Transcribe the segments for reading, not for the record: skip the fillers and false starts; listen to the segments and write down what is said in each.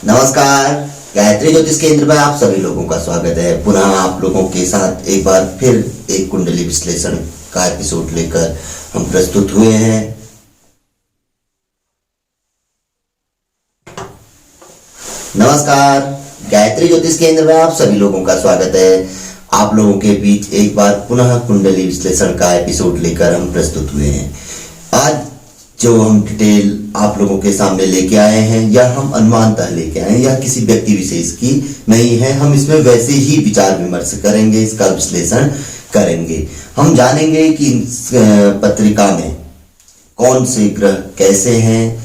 नमस्कार। गायत्री ज्योतिष केंद्र में आप सभी लोगों का स्वागत है। पुनः आप लोगों के साथ एक बार फिर एक कुंडली विश्लेषण का एपिसोड लेकर हम प्रस्तुत हुए हैं। नमस्कार। गायत्री ज्योतिष केंद्र में आप सभी लोगों का स्वागत है। आप लोगों के बीच एक बार पुनः कुंडली विश्लेषण का एपिसोड लेकर हम प्रस्तुत हुए हैं। आज जो हम डिटेल आप लोगों के सामने लेके आए हैं या हम अनुमानतः लेके आए हैं, यह किसी व्यक्ति विशेष की नहीं है। हम इसमें वैसे ही विचार विमर्श करेंगे, इसका विश्लेषण करेंगे। हम जानेंगे कि इस पत्रिका में कौन से ग्रह कैसे हैं,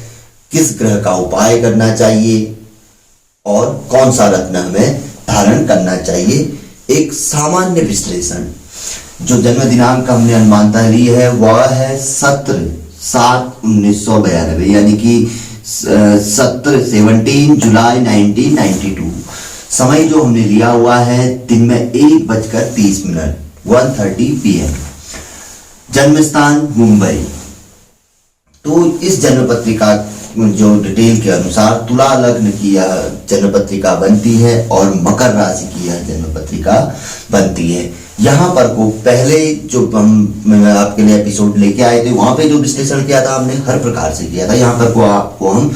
किस ग्रह का उपाय करना चाहिए और कौन सा रत्न हमें धारण करना चाहिए। एक सामान्य विश्लेषण। जो जन्म दिनांक हमने अनुमानतः ली है वह है 17/7/1992 यानी कि 17 जुलाई 1992। समय जो हमने लिया हुआ है दिन में 1:30 1:30 PM। जन्म स्थान मुंबई। तो इस जन्म पत्रिका जो डिटेल के अनुसार तुला लग्न की यह जन्म पत्रिका बनती है और मकर राशि की यह जन्म पत्रिका बनती है। यहाँ पर को पहले जो हम आपके लिए एपिसोड लेके आए थे वहां पे जो विश्लेषण किया था हमने हर प्रकार से किया था। यहाँ पर को आपको हम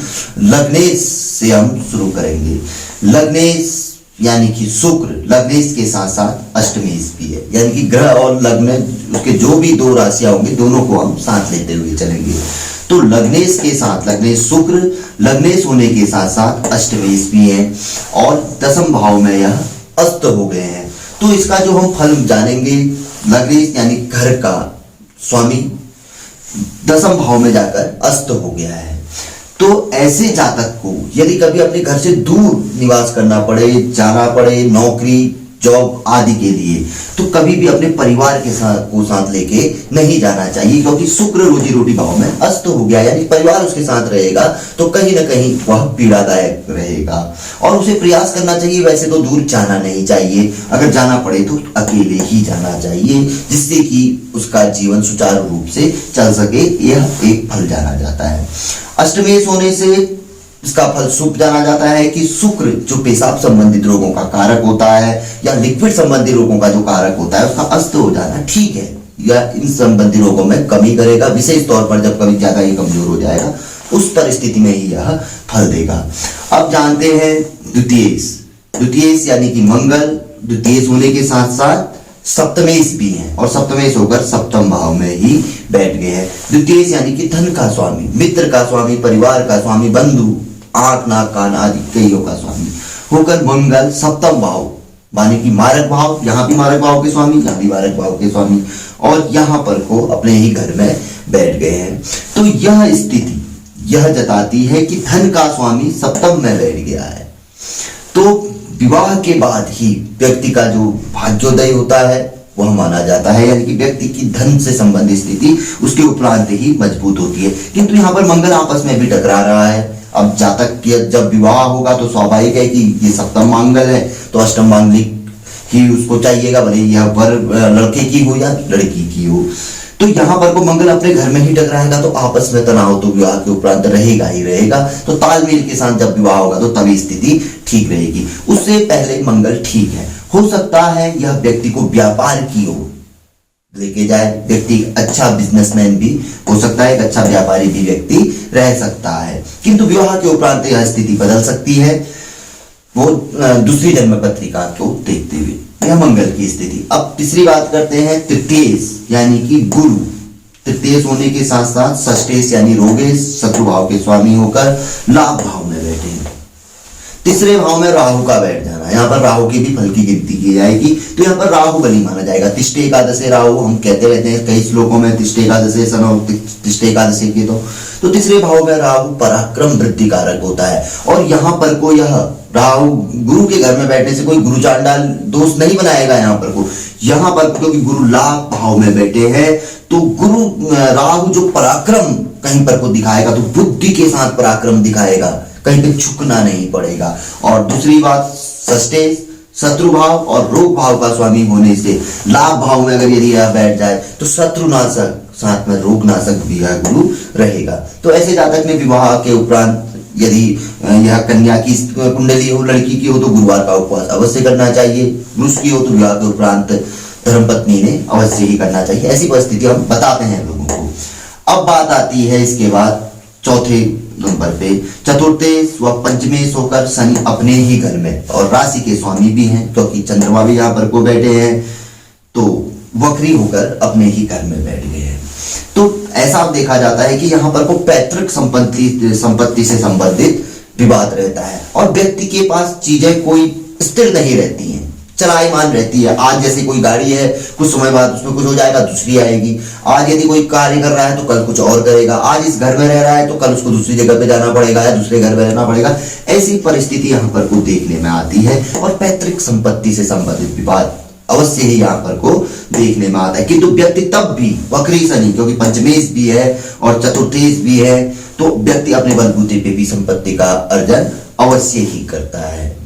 लग्नेश से हम शुरू करेंगे। लग्नेश यानी कि शुक्र, लग्नेश के साथ साथ अष्टमेश भी है, यानी कि ग्रह और लग्न उसके जो भी दो राशियां होंगी दोनों को हम साथ लेते हुए चलेंगे। तो लग्नेश के साथ लग्नेश शुक्र, लग्नेश होने के साथ साथ अष्टमेश भी है और दशम भाव में यह अस्त हो गए हैं। तो इसका जो हम फल जानेंगे, लग्नेश यानी घर का स्वामी दशम भाव में जाकर अस्त हो गया है। तो ऐसे जातक को यदि कभी अपने घर से दूर निवास करना पड़े, जाना पड़े नौकरी जॉब आदि के लिए, तो कभी भी अपने परिवार के साथ लेके नहीं जाना चाहिए, क्योंकि शुक्र रोजी रोटी भाव में अस्त हो गया, यानी परिवार उसके साथ रहेगा तो कहीं ना कहीं वह पीड़ादायक रहेगा और उसे प्रयास करना चाहिए। वैसे तो दूर जाना नहीं चाहिए, अगर जाना पड़े तो अकेले ही जाना चाहिए, जिससे कि उसका जीवन सुचारू रूप से चल सके। यह एक फल जाना जाता है। अष्टमेश होने से इसका फल शुभ जाना जाता है कि शुक्र जो पेशाब संबंधित रोगों का कारक होता है या लिक्विड संबंधी रोगों का जो कारक होता है उसका अस्त हो जाना ठीक है, या इन संबंधी रोगों में कमी करेगा। विशेष तौर पर जब कभी ज्यादा ही कमजोर हो जाएगा उस परिस्थिति में ही यह फल देगा। अब जानते हैं द्वितीयेश। द्वितीयेश यानी कि मंगल, द्वितीयेश होने के साथ साथ सप्तमेश भी है और सप्तमेश होकर सप्तम भाव में ही बैठ गए हैं। द्वितीयेश यानी कि धन का स्वामी, मित्र का स्वामी, परिवार का स्वामी, बंधु, आंख नाक कान आदि कईयों का स्वामी होकर मंगल सप्तम भाव माने कि मारक भाव, यहाँ भी मारक भाव के स्वामी, यहाँ भी मारक भाव के स्वामी और यहाँ पर को अपने ही घर में बैठ गए हैं। तो यह स्थिति यह जताती है कि धन का स्वामी सप्तम में बैठ गया है। तो विवाह के बाद ही व्यक्ति का जो भाग्योदय होता है वह माना जाता है, यानी कि व्यक्ति की धन से संबंधित स्थिति उसके उपरांत ही मजबूत होती है। किंतु यहाँ पर मंगल आपस में भी टकरा रहा है। अब जातक के जब विवाह होगा तो स्वाभाविक है कि ये सप्तम मांगल है तो अष्टम मांगलिक ही उसको चाहिएगा, भले यह वर लड़के की हो या लड़की की हो। तो यहाँ पर को मंगल अपने घर में ही टकराएगा तो आपस में तनाव तो विवाह के उपरांत रहेगा ही रहेगा। तो तालमेल के साथ जब विवाह होगा तो तभी स्थिति ठीक रहेगी। उससे पहले मंगल ठीक है। हो सकता है यह व्यक्ति को व्यापार की ओर लेके जाए। व्यक्ति अच्छा बिजनेसमैन भी हो सकता है, एक अच्छा व्यापारी भी व्यक्ति रह सकता है, किंतु विवाह के उपरांत यह स्थिति बदल सकती है, वो दूसरी जन्म पत्रिका को देखते हुए। यह मंगल की स्थिति। अब तीसरी बात करते हैं तृतीयेश यानी कि गुरु। तृतीयेश होने के साथ साथ षष्ठेश यानी रोगेश, शत्रु भाव के स्वामी होकर लाभ भाव में बैठे हैं। तीसरे भाव में राहु का बैठ जाना, यहाँ पर राहु की भी फल की गिनती की जाएगी तो यहाँ पर राहु बली माना जाएगा। तिष्ठे एकादशे राहु हम कहते रहते हैं कई श्लोकों में, तिष्ठे एकादशे सन तिष्ठे एकादशे की। तो तीसरे भाव में राहु पराक्रम वृद्धि कारक होता है और यहाँ पर को यह राहु गुरु के घर में बैठने से कोई गुरु चांडाल दोष नहीं बनाएगा। यहाँ पर को यहाँ पर क्योंकि गुरु लाभ भाव में बैठे हैं तो गुरु राहु जो पराक्रम कहीं पर को दिखाएगा तो बुद्धि के साथ पराक्रम दिखाएगा, कहीं पे झुकना नहीं पड़ेगा। और दूसरी बात षष्ठेश शत्रु भाव और रोग भाव का स्वामी होने से लाभ भाव में अगर यदि यह बैठ जाए तो शत्रुनाशक साथ में रोगनाशक भी यह गुरु रहेगा। तो ऐसे जातक ने विवाह के उपरांत यदि यह कन्या की कुंडली हो, लड़की की हो, तो गुरुवार का उपवास अवश्य करना चाहिए। पुरुष की हो तो विवाह के उपरांत धर्मपत्नी ने अवश्य ही करना चाहिए। ऐसी परिस्थिति हम बताते हैं लोगों को। अब बात आती है इसके बाद चौथे नंबर पे, चतुर्थेश व पंचमेश होकर शनि अपने ही घर में और राशि के स्वामी भी हैं, क्योंकि चंद्रमा भी यहाँ पर को बैठे हैं, तो वक्री होकर अपने ही घर में बैठ गए हैं। तो ऐसा देखा जाता है कि यहाँ पर को पैतृक संपत्ति से संबंधित विवाद रहता है और व्यक्ति के पास चीजें कोई स्थिर नहीं रहती हैं, चलायमान रहती है। आज जैसे कोई गाड़ी है, कुछ समय बाद उसमें कुछ हो जाएगा, दूसरी आएगी। आज यदि कोई कार्य कर रहा है तो कल कुछ और करेगा। आज इस घर में रह रहा है तो कल उसको दूसरी जगह पे जाना पड़ेगा या दूसरे घर में रहना पड़ेगा। ऐसी परिस्थिति यहाँ पर को देखने में आती है और पैतृक संपत्ति से संबंधित विवाद अवश्य ही यहाँ पर को देखने में आता है। किंतु व्यक्ति तब भी वक्री शनि, क्योंकि पंचमेश भी है और चतुर्थेश भी है, तो व्यक्ति अपने बलबूते पे भी संपत्ति का अर्जन अवश्य ही करता है।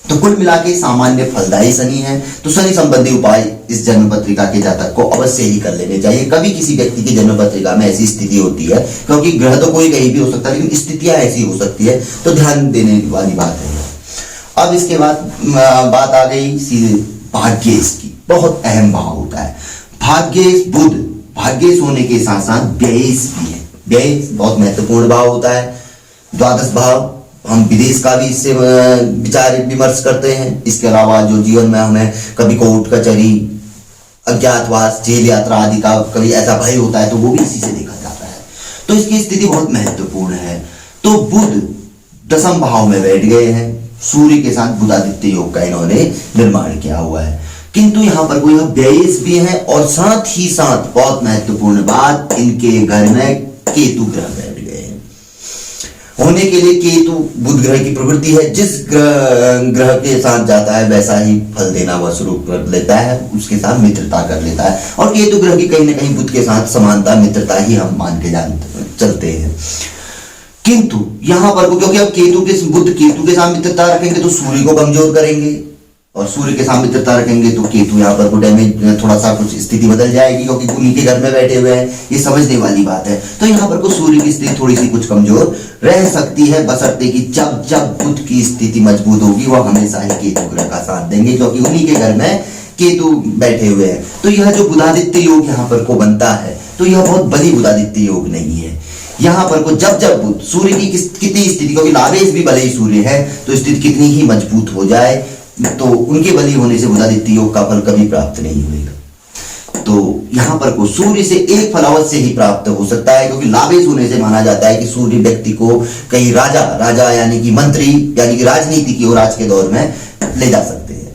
तो कुल मिला के सामान्य फलदायी शनि है। तो शनि संबंधी उपाय इस जन्म पत्रिका के जातक को अवश्य ही कर लेने चाहिए। कभी किसी व्यक्ति की जन्म पत्रिका में ऐसी स्थिति होती है, क्योंकि ग्रह तो कोई कहीं भी हो सकता है, लेकिन स्थितियां ऐसी हो सकती है, तो ध्यान देने वाली बात है। अब इसके बाद बात आ गई सीधे भाग्येश की। बहुत अहम भाव होता है भाग्येश बुध। भाग्येश होने के साथ साथ व्ययेश भी है। व्ययेश बहुत महत्वपूर्ण भाव होता है। द्वादश भाव, हम विदेश का भी इससे विचार विमर्श करते हैं। इसके अलावा जो जीवन में हमें कभी कोर्ट कचहरी, अज्ञातवास, जेल यात्रा आदि का कभी ऐसा भय होता है, तो वो भी इसी से देखा जाता है। तो इसकी स्थिति बहुत महत्वपूर्ण है। तो बुध दसम भाव में बैठ गए हैं, सूर्य के साथ बुधादित्य योग का इन्होंने निर्माण किया हुआ है। किंतु यहाँ पर कोई व्ययेश भी है और साथ ही साथ बहुत महत्वपूर्ण बात, इनके घर में केतु ग्रह बैठ गए हैं। होने के लिए केतु बुध ग्रह की प्रवृत्ति है, जिस ग्रह के साथ जाता है वैसा ही फल देना वह शुरू कर लेता है, उसके साथ मित्रता कर लेता है। और केतु ग्रह की कहीं ना कहीं बुध के साथ समानता, मित्रता ही हम मान के चलते हैं। किंतु यहां पर क्योंकि अब बुध केतु के साथ मित्रता रखेंगे तो सूर्य को कमजोर करेंगे, और सूर्य के साथ मित्रता रखेंगे तो केतु यहाँ पर डैमेज, थोड़ा सा कुछ स्थिति बदल जाएगी, क्योंकि उन्हीं के घर में बैठे हुए हैं। ये समझने वाली बात है। तो यहाँ पर सूर्य की स्थिति थोड़ी सी कुछ कमजोर रह सकती है, बशर्ते कि जब जब बुध की स्थिति मजबूत होगी वह हमेशा ही केतु ग्रह का साथ देंगे, क्योंकि उन्हीं के घर में केतु बैठे हुए हैं। तो यह जो बुधादित्य योग यहाँ पर को बनता है, तो यह बहुत बड़ी बुधादित्य योग नहीं है। यहाँ पर को जब जब बुध सूर्य की कितनी स्थिति, क्योंकि लाभेश भी भले ही सूर्य है, तो स्थिति कितनी ही मजबूत हो जाए, तो उनके बली होने से बुधादित्य योग का फल कभी प्राप्त नहीं होगा। तो यहाँ पर को सूर्य से एक फल अवश्य ही प्राप्त हो सकता है, क्योंकि लाभेश होने से माना जाता है कि सूर्य व्यक्ति को कहीं राजा यानी कि मंत्री यानी कि राजनीति की ओर आज के दौर में ले जा सकते हैं।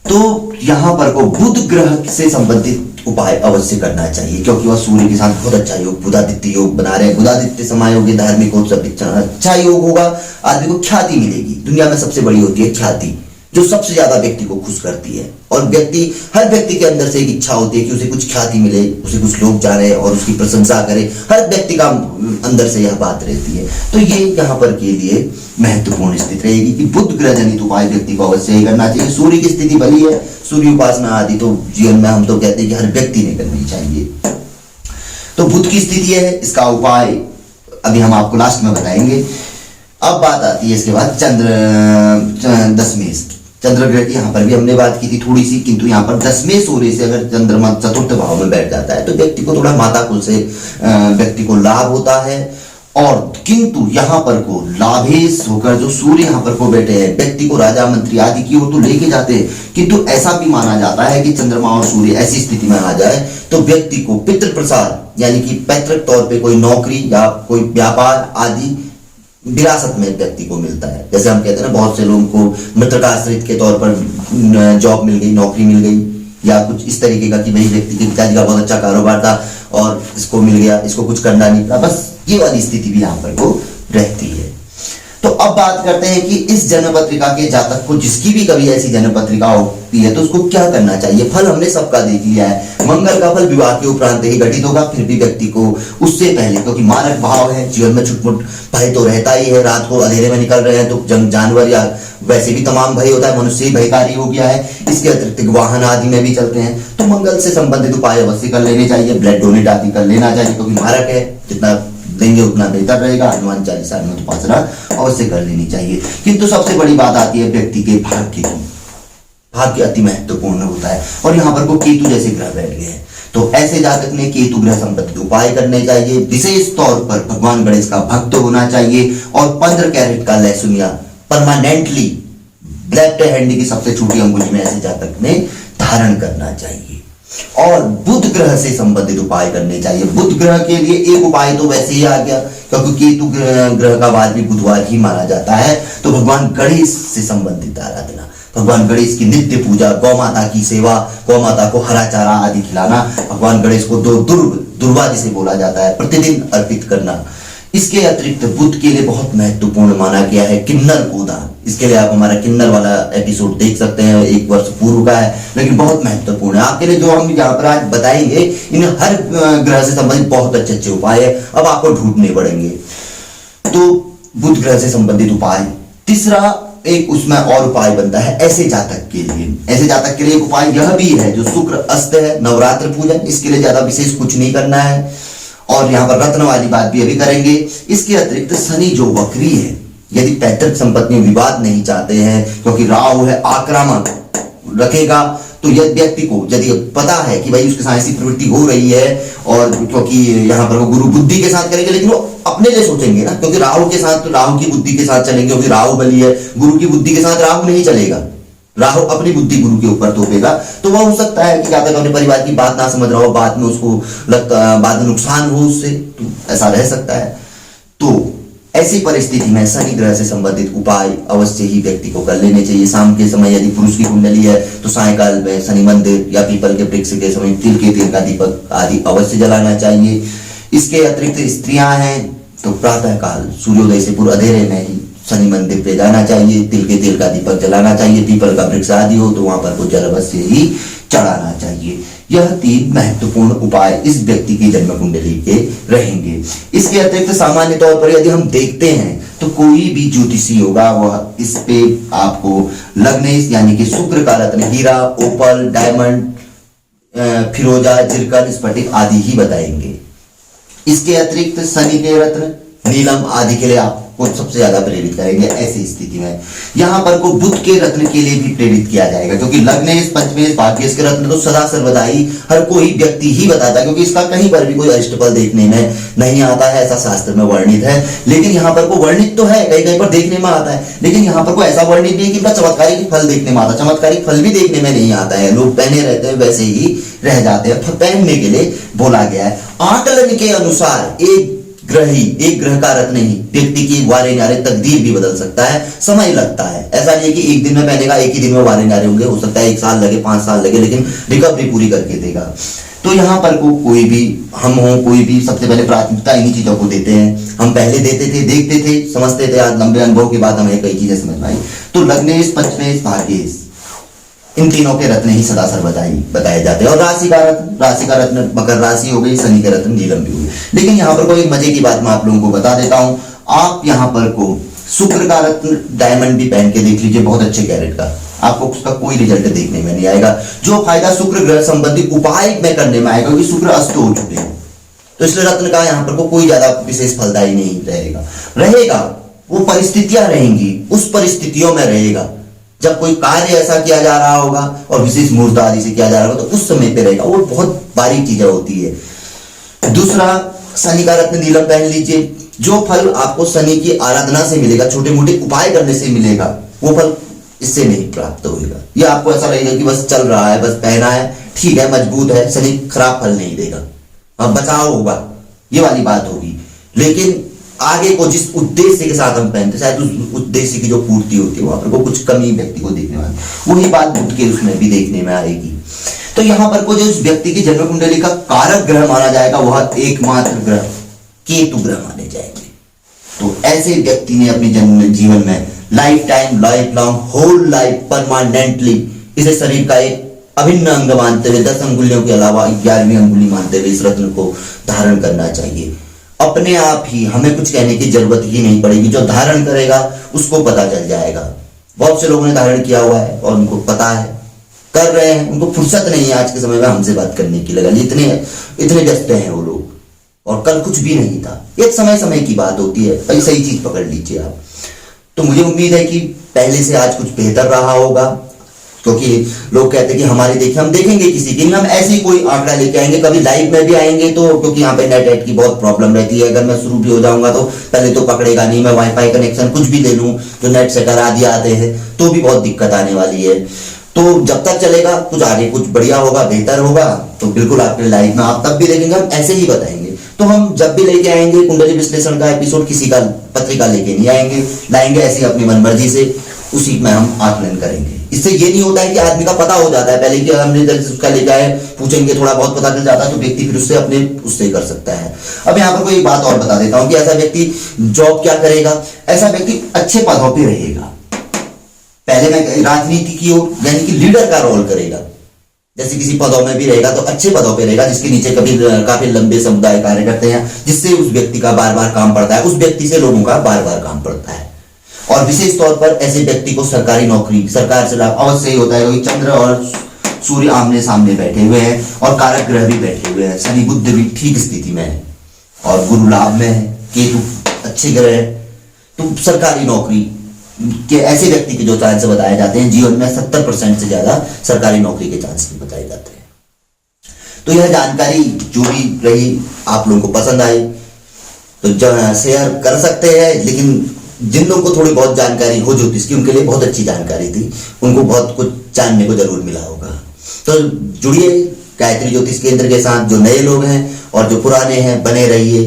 तो यहाँ पर को बुध ग्रह से संबंधित उपाय अवश्य करना चाहिए, क्योंकि वह सूर्य के साथ बहुत अच्छा योग बुधादित्य योग बना रहे हैं। बुधादित्य समायोग धार्मिक हो, सब अच्छा योग होगा, आदमी को ख्याति मिलेगी। दुनिया में सबसे बड़ी होती है ख्याति, जो सबसे ज्यादा व्यक्ति को खुश करती है। और हर व्यक्ति के अंदर से एक इच्छा होती है कि उसे कुछ ख्याति मिले, उसे कुछ लोग जाने और उसकी प्रशंसा करें। हर व्यक्ति का अंदर से यह बात रहती है। तो ये यहाँ पर के लिए महत्वपूर्ण स्थिति रहेगी कि बुध ग्रह जनित उपाय व्यक्ति को अवश्य ही करना चाहिए। सूर्य की स्थिति भली है, सूर्य उपासना आदि तो जीवन में हम तो कहते हैं कि हर व्यक्ति ने करनी चाहिए। तो बुध की स्थिति है, इसका उपाय अभी हम आपको लास्ट में बताएंगे। अब बात आती है इसके बाद दशमेश चंद्र ग्रह की। यहाँ पर भी हमने बात की थी थोड़ी सी, किंतु यहाँ पर दशमेश होने से अगर चंद्रमा चतुर्थ भाव में बैठ जाता है तो व्यक्ति को थोड़ा माता कुल से व्यक्ति को लाभ होता है। और किंतु यहाँ पर को लाभेश होकर जो सूर्य यहाँ पर को बैठे हैं, व्यक्ति को राजा मंत्री आदि की ओर तो लेके जाते हैं, किंतु ऐसा भी माना जाता है कि चंद्रमा और सूर्य ऐसी स्थिति में आ जाए तो व्यक्ति को पितृ प्रसाद यानी कि पैतृक तौर पे कोई नौकरी या कोई व्यापार आदि विरासत में व्यक्ति को मिलता है। जैसे हम कहते हैं ना, बहुत से लोगों को मृतकाश्रित के तौर पर जॉब मिल गई, नौकरी मिल गई, या कुछ इस तरीके का कि भाई व्यक्ति के पिताजी का बहुत अच्छा कारोबार था और इसको मिल गया, इसको कुछ करना नहीं पड़ा, बस ये वाली स्थिति भी यहाँ पर को रहती है। तो अब बात करते हैं कि इस जन्म पत्रिका के जातक को जिसकी भी कभी ऐसी जन्म पत्रिका होती है तो उसको क्या करना चाहिए। फल हमने सबका देख लिया है। मंगल का फल विवाह के उपरांत ही घटित होगा, फिर भी व्यक्ति को उससे पहले, क्योंकि मारक भाव है, जीवन में छुटमुट भय तो रहता ही है। रात को अंधेरे में निकल रहे हैं तो जानवर या वैसे भी तमाम भय होता है, मनुष्य ही भयकारी हो गया है। इसके अतिरिक्त वाहन आदि में भी चलते हैं, तो मंगल से संबंधित उपाय अवश्य कर लेने चाहिए। ब्लड डोनेट आदि कर लेना चाहिए, क्योंकि मारक है, जितना देंगे उतना बेहतर रहेगा। हनुमान चालीसा हनुमान उपासना अवश्य कर लेनी चाहिए। किंतु सबसे बड़ी बात आती है व्यक्ति के भाग्य की। भाग्य अति महत्वपूर्ण होता है और यहाँ पर को केतु जैसे ग्रह बैठ गए हैं, तो ऐसे जातक ने केतु ग्रह संबंधित उपाय करने चाहिए। विशेष तौर पर भगवान गणेश का भक्त होना चाहिए और 15 कैरेट का लहसुनिया परमानेंटली ब्लैक हैंड की सबसे छोटी अंगुली में ऐसे जातक ने धारण करना चाहिए। और बुध ग्रह से संबंधित उपाय करने चाहिए। बुध ग्रह के लिए एक उपाय तो वैसे ही आ गया, क्योंकि केतु ग्रह का वार भी बुधवार ही माना जाता है, तो भगवान गणेश से संबंधित आराधना, भगवान गणेश की नित्य पूजा, गौ माता की सेवा, गौ माता को हरा चारा आदि खिलाना, भगवान गणेश को दुर्वा जिसे बोला जाता है प्रतिदिन अर्पित करना। इसके अतिरिक्त बुध के लिए बहुत महत्वपूर्ण माना गया है किन्नर गोदान। इसके लिए आप हमारा किन्नर वाला एपिसोड देख सकते हैं, 1 वर्ष पूर्व का है, लेकिन बहुत महत्वपूर्ण है आपके लिए। जो हम यहाँ पर आज बताएंगे इन हर ग्रह से संबंधित बहुत अच्छे अच्छे उपाय है, अब आपको ढूंढने पड़ेंगे। तो बुध ग्रह से संबंधित उपाय। तीसरा एक उसमें और उपाय बनता है ऐसे जातक के लिए। ऐसे जातक के लिए एक उपाय यह भी है, जो शुक्र अस्त है, नवरात्र पूजन, इसके लिए ज्यादा विशेष कुछ नहीं करना है। और यहाँ पर रत्न वाली बात भी अभी करेंगे। इसके अतिरिक्त शनि जो वक्री है, यदि पैतृक संपत्ति में विवाद नहीं चाहते हैं, क्योंकि राहु है आक्रामक रखेगा, तो यदि व्यक्ति को यदि पता है कि भाई उसके साथ ऐसी प्रवृत्ति हो रही है, और क्योंकि यहाँ पर वो गुरु बुद्धि के साथ करेंगे, लेकिन वो अपने लिए सोचेंगे ना, क्योंकि राहु के साथ तो राहु की बुद्धि के साथ चलेंगे, क्योंकि राहु बली है, गुरु की बुद्धि के साथ राहु नहीं चलेगा। राहु अपनी बुद्धि गुरु के ऊपर थोपेगा, तो वह हो सकता है कि जातक अपने परिवार की बात ना समझ रहा हो, बाद में उसको बाद में नुकसान हो उससे, तो ऐसा रह सकता है। तो ऐसी परिस्थिति में शनि ग्रह से संबंधित उपाय अवश्य ही व्यक्ति को कर लेने चाहिए। शाम के समय यदि पुरुष की कुंडली है तो सायकाल में शनि मंदिर या पीपल के वृक्ष के समय तिल के तेल का दीपक आदि अवश्य जलाना चाहिए। इसके अतिरिक्त स्त्रियां हैं तो प्रातः काल सूर्योदय से पूर्व अंधेरे में ही शनि मंदिर पे जाना चाहिए, तिल के तेल का दीपक जलाना चाहिए, पीपल का वृक्ष आदि हो तो वहां पर को जल अवश्य ही चढ़ाना चाहिए। यह 3 महत्वपूर्ण उपाय इस व्यक्ति की जन्म कुंडली के रहेंगे। इसके अतिरिक्त सामान्य तौर पर यदि हम देखते हैं तो कोई भी ज्योतिषी होगा वह इस पे आपको लग्नेश यानी कि शुक्र का रत्न हीरा, ओपल, डायमंड, फिरोजा, जिरकन, स्फटिक आदि ही बताएंगे। इसके अतिरिक्त शनि के रत्न, नीलम आदि के लिए आपको सबसे ज्यादा प्रेरित करेंगे। ऐसी स्थिति में यहाँ पर को बुध के रत्न के लिए भी प्रेरित किया जाएगा, क्योंकि लग्नेश, पंचमेश, भाग्येश के रत्न तो सदा सर्वदा ही हर कोई व्यक्ति ही बताता है, क्योंकि इसका कहीं पर भी कोई अरिष्टफल देखने में नहीं आता है, ऐसा शास्त्र में वर्णित है। लेकिन यहाँ पर को वर्णित तो है, कहीं कहीं पर देखने में आता है, लेकिन यहाँ पर को ऐसा वर्णित नहीं कि चमत्कारिक फल देखने में आता, चमत्कारिक फल भी देखने में नहीं आता है। लोग पहने रहते हैं वैसे ही रह जाते हैं, पहनने के लिए बोला गया है। आकलन के अनुसार एक ग्रह का रत्न ही व्यक्ति की वारे न्यारे तकदीर भी बदल सकता है। समय लगता है, ऐसा नहीं है कि एक दिन में पहनेगा एक ही दिन में वारे न्यारे होंगे, हो सकता है 1 साल लगे, 5 साल लगे, लेकिन रिकवरी पूरी करके देगा। तो यहाँ पर को कोई भी हम हो, कोई भी सबसे पहले प्राथमिकता इन्हीं चीजों को देते हैं। हम पहले देते थे, देखते थे, समझते थे, आज लंबे अनुभव के बाद हमें कई चीजें समझ में आई। तो लग्नेश, पंचमेश, भाग्येश, इन तीनों के रत्न ही सदा सर्वदा बताए जाते हैं। और राशि का रत्न मकर राशि हो गई, शनि के रत्न नीलम भी हुई। लेकिन यहाँ पर कोई मजे की बात मैं आप लोगों को बता देता हूँ। आप यहाँ पर को शुक्र का रत्न डायमंड भी पहन के देख लीजिए, बहुत अच्छे कैरेट का, आपको उसका कोई रिजल्ट देखने में नहीं आएगा। जो फायदा शुक्र ग्रह संबंधी उपाय में करने में आएगा, क्योंकि शुक्र अस्त हो चुके हैं, तो इसलिए रत्न का यहाँ पर को कोई ज्यादा विशेष फलदायी नहीं रहेगा। वो परिस्थितियां रहेंगी, उस परिस्थितियों में रहेगा जब कोई कार्य ऐसा किया जा रहा होगा और विशेष मुहूर्त आदि से किया जा रहा होगा, तो उस समय पे रहेगा। वो बहुत बारीक चीजें होती है। दूसरा, शनि का रत्न नीलम पहन लीजिए। जो फल आपको शनि की आराधना से मिलेगा, छोटे मोटे उपाय करने से मिलेगा, वो फल इससे नहीं प्राप्त होगा। ये आपको ऐसा लगेगा कि बस चल रहा है, बस पहना है, ठीक है, मजबूत है, शनि खराब फल नहीं देगा, अब बचाव होगा, ये वाली बात होगी। लेकिन आगे को जिस उद्देश्य के साथ हम पहनते, शायद उस उद्देश्य की जो पूर्ति होती है वहां पर को कुछ कमी व्यक्ति को देखने में, वही बात बुध के उसमें भी देखने में आएगी। तो यहाँ पर को जो उस व्यक्ति की जन्म कुंडली का कारक ग्रह माना जाएगा, वह एकमात्र ग्रह केतु ग्रह माने जाएंगे। तो ऐसे व्यक्ति ने अपने जन्म जीवन में life time, life long, whole life, permanently इसे शरीर का एक अभिन्न अंग मानते हुए 10 अंगुलियों के अलावा 11वीं अंगुली मानते हुए इस रत्न को धारण करना चाहिए। अपने आप ही हमें कुछ कहने की जरूरत ही नहीं पड़ेगी, जो धारण करेगा उसको पता चल जाएगा। बहुत से लोगों ने धारण किया हुआ है और उनको पता है, कर रहे हैं, उनको फुर्सत नहीं है आज के समय में हमसे बात करने की, लगा इतने व्यस्त हैं वो लोग, और कल कुछ भी नहीं था। एक समय समय की बात होती है, भाई सही चीज पकड़ लीजिए आप। तो मुझे उम्मीद है कि पहले से आज कुछ बेहतर रहा होगा, क्योंकि लोग कहते हैं कि हमारे देखिए हम देखेंगे किसी की, हम ऐसे ही कोई आंकड़ा लेके आएंगे, कभी लाइव में भी आएंगे तो, क्योंकि यहाँ पे नेट की बहुत प्रॉब्लम रहती है। अगर मैं शुरू भी हो जाऊंगा तो पहले तो पकड़ेगा नहीं, मैं वाईफाई कनेक्शन कुछ भी ले लूँ जो नेट सेटर आदि आते हैं तो भी बहुत दिक्कत आने वाली है। तो जब तक चलेगा कुछ आगे कुछ बढ़िया होगा, बेहतर होगा तो बिल्कुल आपके लाइव में आप तब भी देखेंगे, हम ऐसे ही बताएंगे। तो हम जब भी लेके आएंगे कुंडली विश्लेषण का एपिसोड, किसी का पत्रिका लेके नहीं आएंगे, लाएंगे ऐसे अपनी मनमर्जी से, उसी में हम आकलन करेंगे। इससे ये नहीं होता है कि आदमी का पता हो जाता है पहले कि हमने उसका ले जाए पूछेंगे, थोड़ा बहुत पता चल जाता है तो व्यक्ति फिर उससे अपने उससे कर सकता है। अब यहाँ पर कोई बात और बता देता हूँ कि ऐसा व्यक्ति जॉब क्या करेगा, ऐसा व्यक्ति अच्छे पदों पर रहेगा। पहले मैं राजनीति की ओर यानी कि लीडर का रोल करेगा, जैसे किसी पदों में भी रहेगा तो अच्छे पदों पे रहेगा, जिसके नीचे कभी काफी लंबे समुदाय कार्य करते हैं, जिससे उस व्यक्ति का बार बार काम पड़ता है, उस व्यक्ति से लोगों का बार बार काम पड़ता है। और विशेष तौर पर ऐसे व्यक्ति को सरकारी नौकरी, सरकार से लाभ अवश्य ही होता है, क्योंकि चंद्र और सूर्य आमने सामने बैठे हुए हैं और कारक ग्रह भी बैठे हुए हैं, शनि बुध भी ठीक स्थिति में है और गुरु लाभ में है, केतु अच्छे ग्रह है। तो सरकारी नौकरी के ऐसे व्यक्ति के जो चांस बताए जाते हैं जीवन में 70% से ज्यादा सरकारी नौकरी के चांस भी बताए जाते हैं। तो यह जानकारी जो भी रही आप लोगों को पसंद आई तो शेयर कर सकते हैं, लेकिन जिन लोगों को थोड़ी बहुत जानकारी हो ज्योतिष की उनके लिए बहुत अच्छी जानकारी थी, उनको बहुत कुछ जानने को जरूर मिला होगा। तो जुड़िए गायत्री ज्योतिष केंद्र के साथ, जो नए लोग हैं और जो पुराने हैं बने रहिए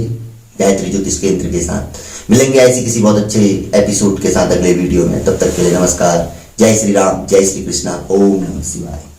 गायत्री ज्योतिष केंद्र के साथ। मिलेंगे ऐसी किसी बहुत अच्छे एपिसोड के साथ अगले वीडियो में, तब तक के लिए नमस्कार। जय श्री राम, जय श्री कृष्णा, ओम नमः शिवाय।